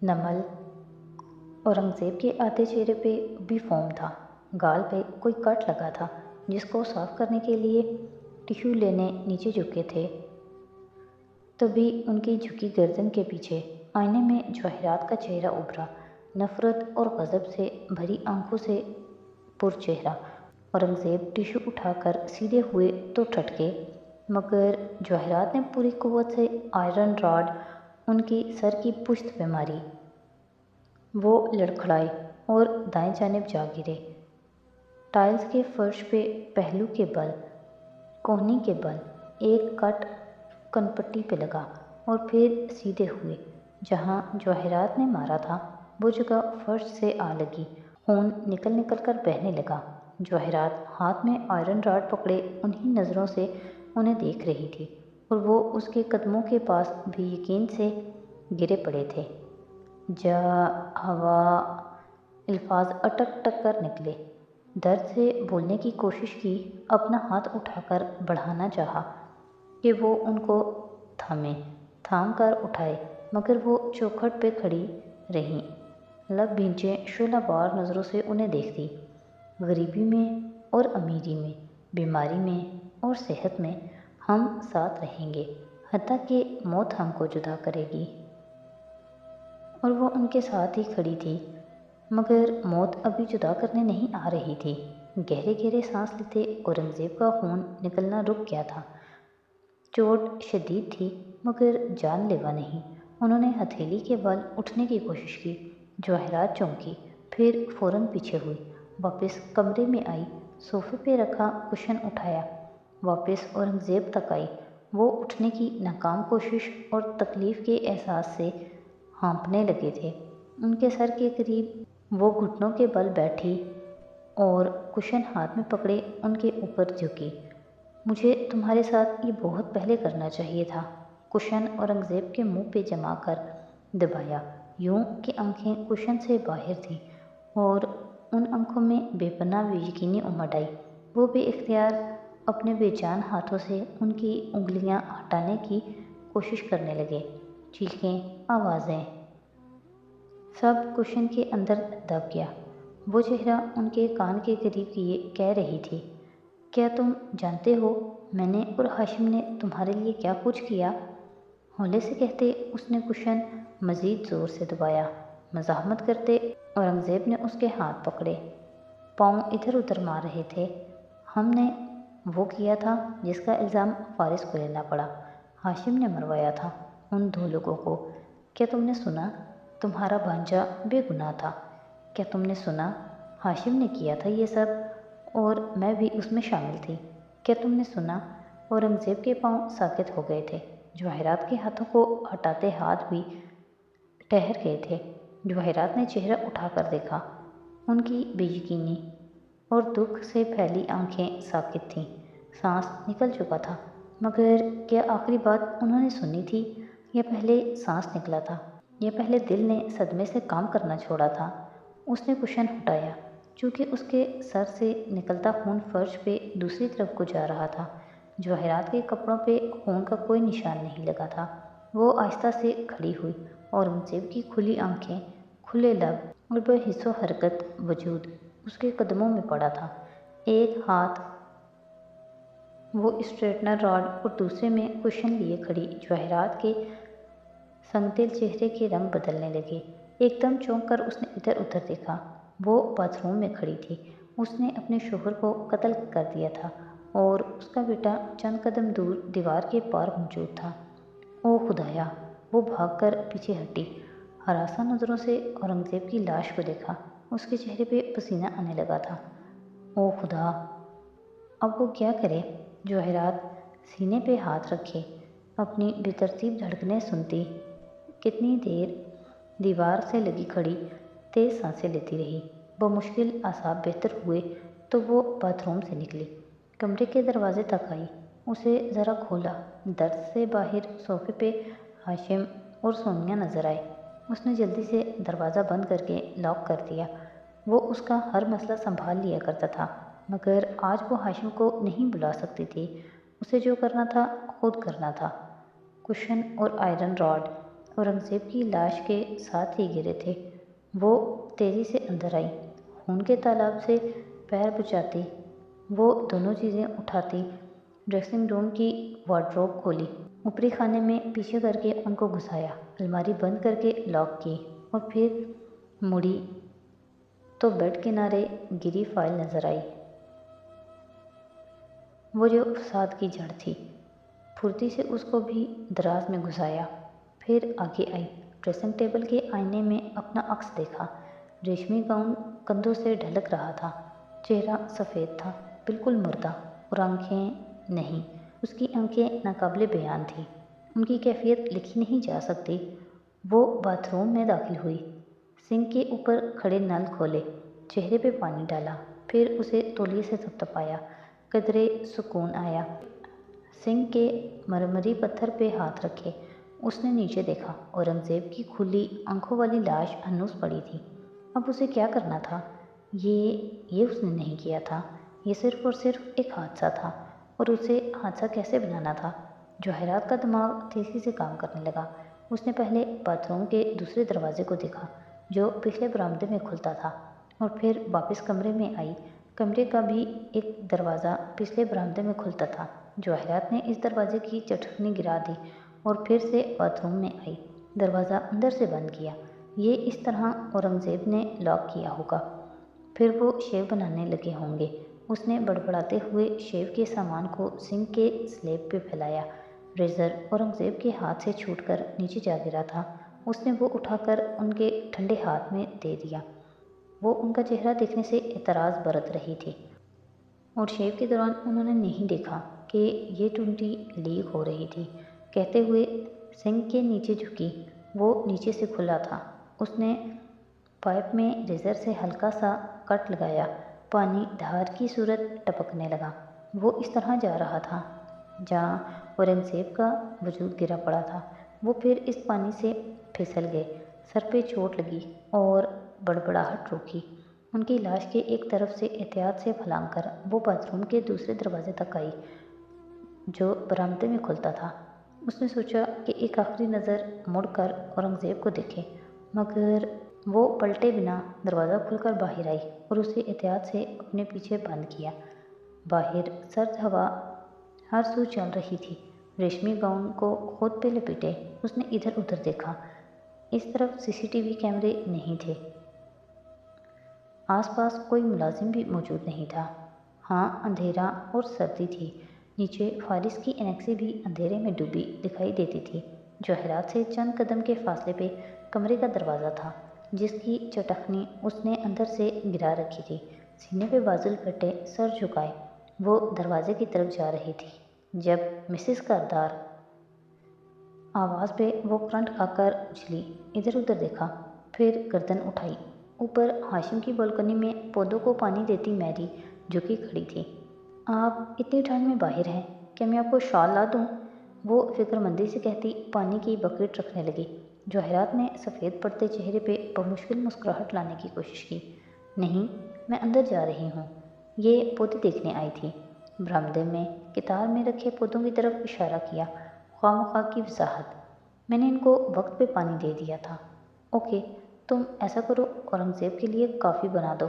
نمل اورنگزیب کے آدھے چہرے پہ بھی فوم تھا، گال پہ کوئی کٹ لگا تھا جس کو صاف کرنے کے لیے ٹیشو لینے نیچے جھکے تھے۔ تبھی ان کی جھکی گردن کے پیچھے آئینے میں جواہرات کا چہرہ ابھرا، نفرت اور غضب سے بھری آنکھوں سے پر چہرہ۔ اورنگزیب ٹیشو اٹھا کر سیدھے ہوئے تو ٹھٹکے، مگر جواہرات نے پوری قوت سے آئرن راڈ ان کی سر کی پشت پہ ماری۔ وہ لڑکھڑائے اور دائیں جانب جا گرے۔ ٹائلز کے فرش پہ پہلو کے بل، کہنی کے بل ایک کٹ کنپٹی پہ لگا اور پھر سیدھے ہوئے۔ جہاں جواہرات نے مارا تھا وہ جگہ فرش سے آ لگی، خون نکل نکل کر بہنے لگا۔ جواہرات ہاتھ میں آئرن راڈ پکڑے انہی نظروں سے انہیں دیکھ رہی تھی اور وہ اس کے قدموں کے پاس بے یقین سے گرے پڑے تھے۔ جا ہوا الفاظ اٹک اٹک کر نکلے۔ درد سے بولنے کی کوشش کی، اپنا ہاتھ اٹھا کر بڑھانا چاہا کہ وہ ان کو تھام کر اٹھائے، مگر وہ چوکھٹ پہ کھڑی رہیں، لب بھینچے شعلہ بار نظروں سے انہیں دیکھتی۔ غریبی میں اور امیری میں، بیماری میں اور صحت میں ہم ساتھ رہیں گے، حتیٰ کہ موت ہم کو جدا کرے گی۔ اور وہ ان کے ساتھ ہی کھڑی تھی، مگر موت ابھی جدا کرنے نہیں آ رہی تھی۔ گہرے گہرے سانس لیتے اورنگزیب کا خون نکلنا رک گیا تھا۔ چوٹ شدید تھی مگر جان لیوا نہیں۔ انہوں نے ہتھیلی کے بل اٹھنے کی کوشش کی۔ جواہرات چونکی، پھر فوراً پیچھے ہوئی، واپس کمرے میں آئی، صوفے پہ رکھا کشن اٹھایا، واپس اورنگزیب تک آئی۔ وہ اٹھنے کی ناکام کوشش اور تکلیف کے احساس سے ہانپنے لگے تھے۔ ان کے سر کے قریب وہ گھٹنوں کے بل بیٹھی اور کشن ہاتھ میں پکڑے ان کے اوپر جھکی۔ مجھے تمہارے ساتھ یہ بہت پہلے کرنا چاہیے تھا۔ کشن اورنگزیب کے منہ پہ جما کر دبایا، یوں کہ آنکھیں کشن سے باہر تھیں اور ان آنکھوں میں بے پناہ بے یقینی امڈ آئی۔ وہ بے اختیار اپنے بے جان ہاتھوں سے ان کی انگلیاں ہٹانے کی کوشش کرنے لگے۔ چیخیں، آوازیں، سب کشن کے اندر دب گیا۔ وہ چہرہ ان کے کان کے قریب کیے کہہ رہی تھی، کیا تم جانتے ہو میں نے اور ہاشم نے تمہارے لیے کیا کچھ کیا؟ ہولے سے کہتے اس نے کشن مزید زور سے دبایا۔ مزاحمت کرتے اورنگزیب نے اس کے ہاتھ پکڑے، پاؤں ادھر ادھر مار رہے تھے۔ ہم نے وہ کیا تھا جس کا الزام فارس کو لینا پڑا۔ ہاشم نے مروایا تھا ان دو لوگوں کو۔ کیا تم نے سنا؟ تمہارا بھانجا بے گناہ تھا۔ کیا تم نے سنا؟ ہاشم نے کیا تھا یہ سب اور میں بھی اس میں شامل تھی۔ کیا تم نے سنا؟ اورنگزیب کے پاؤں ساکت ہو گئے تھے۔ جواہرات کے ہاتھوں کو ہٹاتے ہاتھ بھی ٹھہر گئے تھے۔ جواہرات نے چہرہ اٹھا کر دیکھا۔ ان کی بے یقینی اور دکھ سے پھیلی آنکھیں ساکت تھیں، سانس نکل چکا تھا، مگر کیا آخری بات انہوں نے سنی تھی یا پہلے سانس نکلا تھا، یا پہلے دل نے صدمے سے کام کرنا چھوڑا تھا؟ اس نے کشن ہٹایا، چونکہ اس کے سر سے نکلتا خون فرش پہ دوسری طرف کو جا رہا تھا۔ جواہرات کے کپڑوں پہ خون کا کوئی نشان نہیں لگا تھا۔ وہ آہستہ سے کھڑی ہوئی، اورنگزیب کی کھلی آنکھیں، کھلے لب اور بے حس و حرکت وجود اس کے قدموں میں پڑا تھا۔ ایک ہاتھ وہ اسٹریٹنر راڈ اور دوسرے میں کشن لیے کھڑی جواہرات کے سنگدل چہرے کے رنگ بدلنے لگے۔ ایک دم چونک کر اس نے ادھر ادھر دیکھا۔ وہ باتھ روم میں کھڑی تھی۔ اس نے اپنے شوہر کو قتل کر دیا تھا اور اس کا بیٹا چند قدم دور دیوار کے پار موجود تھا۔ او خدایا! وہ بھاگ کر پیچھے ہٹی، ہراساں نظروں سے اورنگزیب کی لاش کو دیکھا۔ اس کے چہرے پہ پسینہ آنے لگا تھا۔ او خدا! اب وہ کیا کرے؟ جواہرات سینے پہ ہاتھ رکھے اپنی بے ترتیب دھڑکنیں سنتی کتنی دیر دیوار سے لگی کھڑی تیز سانسیں لیتی رہی۔ بمشکل اعصاب بہتر ہوئے تو وہ باتھ روم سے نکلی، کمرے کے دروازے تک آئی، اسے ذرا کھولا۔ درد سے باہر صوفے پہ ہاشم اور سونیا نظر آئے۔ اس نے جلدی سے دروازہ بند کر کے لاک کر دیا۔ وہ اس کا ہر مسئلہ سنبھال لیا کرتا تھا، مگر آج وہ ہاشم کو نہیں بلا سکتی تھی۔ اسے جو کرنا تھا خود کرنا تھا۔ کشن اور آئرن راڈ اورنگزیب کی لاش کے ساتھ ہی گرے تھے۔ وہ تیزی سے اندر آئی، خون کے تالاب سے پیر بچاتی وہ دونوں چیزیں اٹھاتی، ڈریسنگ روم کی وارڈروب کھولی، اوپری خانے میں پیچھے کر کے ان کو گھسایا، الماری بند کر کے لاک کی، اور پھر مڑی تو بیڈ کنارے گری فائل نظر آئی، وہ جو فساد کی جڑ تھی۔ پھرتی سے اس کو بھی دراز میں گھسایا، پھر آگے آئی، ڈریسنگ ٹیبل کے آئینے میں اپنا عکس دیکھا۔ ریشمی گاؤن کندھوں سے ڈھلک رہا تھا، چہرہ سفید تھا، بالکل مردہ، اور آنکھیں نہیں، اس کی آنکھیں ناقابل بیان تھیں، ان کی کیفیت لکھی نہیں جا سکتی۔ وہ باتھ روم میں داخل ہوئی، سنک کے اوپر کھڑے نل کھولے، چہرے پہ پانی ڈالا، پھر اسے تولیے سے تھپتھپایا، قدرے سکون آیا۔ سنک کے مرمری پتھر پہ ہاتھ رکھے اس نے نیچے دیکھا، اورنگزیب کی کھلی آنکھوں والی لاش ہنوز پڑی تھی۔ اب اسے کیا کرنا تھا؟ یہ اس نے نہیں کیا تھا، یہ صرف اور صرف ایک حادثہ تھا، اور اسے حادثہ کیسے بنانا تھا؟ جواہرات کا دماغ تیزی سے کام کرنے لگا۔ اس نے پہلے باتھ روم کے دوسرے دروازے کو دیکھا جو پچھلے برآمدے میں کھلتا تھا، اور پھر واپس کمرے میں آئی۔ کمرے کا بھی ایک دروازہ پچھلے برآمدے میں کھلتا تھا۔ جواہرات نے اس دروازے کی چٹکنی گرا دی اور پھر سے باتھ روم میں آئی، دروازہ اندر سے بند کیا۔ یہ اس طرح اورنگزیب نے لاک کیا ہوگا، پھر وہ شیو بنانے لگے ہوں گے۔ اس نے بڑبڑاتے ہوئے شیو کے سامان کو سنک کے سلیب پہ پھیلایا۔ ریزر اورنگزیب کے ہاتھ سے چھوٹ کر نیچے جا گرا تھا، اس نے وہ اٹھا کر ان کے ٹھنڈے ہاتھ میں دے دیا۔ وہ ان کا چہرہ دیکھنے سے اعتراض برت رہی تھی، اور شیو کے دوران انہوں نے نہیں دیکھا کہ یہ ٹونٹی لیک ہو رہی تھی۔ کہتے ہوئے سنک کے نیچے جھکی، وہ نیچے سے کھلا تھا۔ اس نے پائپ میں ریزر سے ہلکا سا کٹ لگایا، پانی دھار کی صورت ٹپکنے لگا۔ وہ اس طرح جا رہا تھا جہاں اورنگزیب کا وجود گرا پڑا تھا۔ وہ پھر اس پانی سے پھسل گئے، سر پہ چوٹ لگی اور بڑبڑاہٹ روکی۔ ان کی لاش کے ایک طرف سے احتیاط سے پھلانگ کر وہ باتھ روم کے دوسرے دروازے تک آئی جو برآمدے میں کھلتا تھا۔ اس نے سوچا کہ ایک آخری نظر مڑ کر اورنگزیب کو دیکھے، مگر وہ پلٹے بنا دروازہ کھول کر باہر آئی اور اسے احتیاط سے اپنے پیچھے بند کیا۔ باہر سرد ہوا ہر سو چل رہی تھی۔ ریشمی گاؤن کو خود پہ لپیٹے اس نے ادھر ادھر دیکھا۔ اس طرف سی سی ٹی وی کیمرے نہیں تھے، آس پاس کوئی ملازم بھی موجود نہیں تھا۔ ہاں، اندھیرا اور سردی تھی، نیچے فارس کی انیکسی بھی اندھیرے میں ڈوبی دکھائی دیتی تھی۔ جواہرات سے چند قدم کے فاصلے پہ کمرے کا دروازہ تھا جس کی چٹکنی اس نے اندر سے گرا رکھی تھی۔ سینے پہ بازو لپیٹے سر جھکائے وہ دروازے کی طرف جا رہی تھی جب مسز کردار آواز پہ وہ کرنٹ کھا کر اچھلی، ادھر ادھر دیکھا، پھر گردن اٹھائی۔ اوپر ہاشم کی بالکنی میں پودوں کو پانی دیتی میری جھکی کھڑی تھی۔ آپ اتنی ٹھنڈ میں باہر ہیں، کیا میں آپ کو شال لا دوں؟ وہ فکر مندی سے کہتی پانی کی بکیٹ رکھنے لگی۔ جواہرات نے سفید پڑتے چہرے پہ بمشکل مسکراہٹ لانے کی کوشش کی۔ نہیں، میں اندر جا رہی ہوں، یہ پودے دیکھنے آئی تھی۔ برآمدے میں قطار میں رکھے پودوں کی طرف اشارہ کیا، خواہ مخواہ کی وضاحت۔ میں نے ان کو وقت پہ پانی دے دیا تھا۔ اوکے، تم ایسا کرو، اورنگزیب کے لیے کافی بنا دو،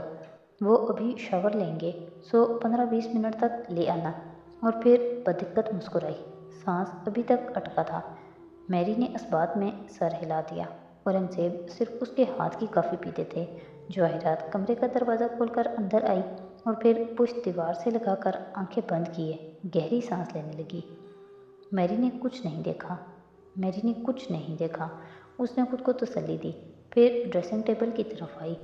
وہ ابھی شاور لیں گے، سو 15-20 منٹ تک لے آنا۔ اور پھر بدقت مسکرائی، سانس ابھی تک اٹکا تھا۔ میری نے اثبات میں سر ہلا دیا۔ اورنگزیب صرف اس کے ہاتھ کی کافی پیتے تھے۔ جواہرات کمرے کا دروازہ کھول کر اندر آئی اور پھر پشت دیوار سے لگا کر آنکھیں بند کیے گہری سانس لینے لگی۔ میری نے کچھ نہیں دیکھا، میری نے کچھ نہیں دیکھا، اس نے خود کو تسلی دی۔ پھر ڈریسنگ ٹیبل کی طرف آئی،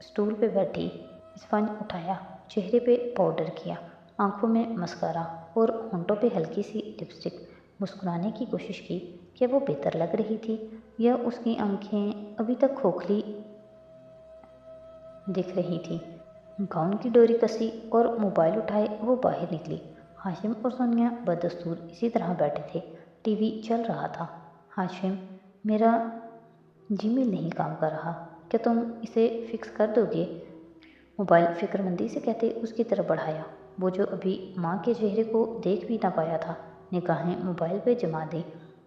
اسٹول پہ بیٹھی، اسفنج اٹھایا، چہرے پہ پاؤڈر کیا، آنکھوں میں مسکارا اور ہونٹوں پہ ہلکی سی لپسٹک۔ مسکرانے کی کوشش کی۔ کیا وہ بہتر لگ رہی تھی یا اس کی آنکھیں ابھی تک کھوکھلی دکھ رہی تھیں؟ گاؤن کی ڈوری کسی اور موبائل اٹھائے وہ باہر نکلی۔ ہاشم اور سونیا بدستور اسی طرح بیٹھے تھے، ٹی وی چل رہا تھا۔ ہاشم، میرا جی میل نہیں کام کر رہا، کیا تم اسے فکس کر دو گے؟ موبائل فکر مندی سے کہتے اس کی طرف بڑھایا۔ وہ جو ابھی ماں کے چہرے کو دیکھ بھی نہ پایا تھا، نگاہیں موبائل پہ جما دی۔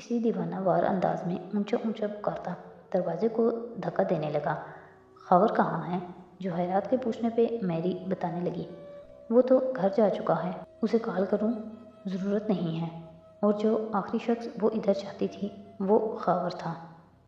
اسی دیوانہ وار انداز میں اونچا اونچا پکارتا دروازے کو دھکا دینے لگا۔ خاور کہاں ہے؟ جواہرات کے پوچھنے پہ میری بتانے لگی، وہ تو گھر جا چکا ہے، اسے کال کروں؟ ضرورت نہیں ہے۔ اور جو آخری شخص وہ ادھر چاہتی تھی وہ خاور تھا۔